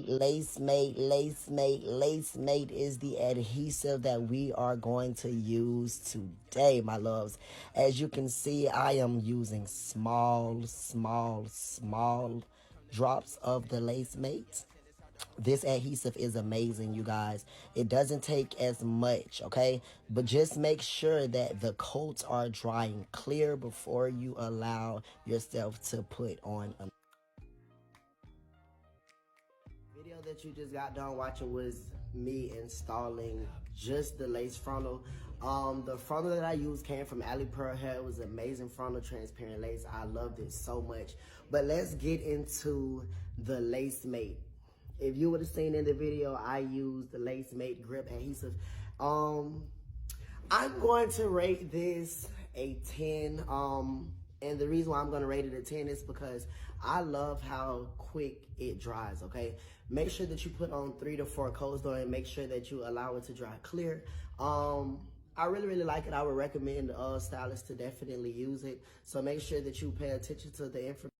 LaceMate is the adhesive that we are going to use today, my loves. As you can see, I am using small drops of the LaceMate. This adhesive is amazing, you guys. It doesn't take as much, okay? But just make sure that the coats are drying clear before you allow yourself to put on a video that you just got done watching was me installing just the lace frontal. The frontal that I used came from Ali Pearl Hair. It was amazing frontal, transparent lace. I loved it so much. But let's get into the LaceMate. If you would have seen in the video, I used the LaceMate grip adhesive. I'm going to rate this a 10. And the reason why I'm going to rate it a 10 is because I love how quick it dries, okay? Make sure that you put on 3 to 4 coats though, and make sure that you allow it to dry clear. I really like it. I would recommend Stylist to definitely use it. So make sure that you pay attention to the information.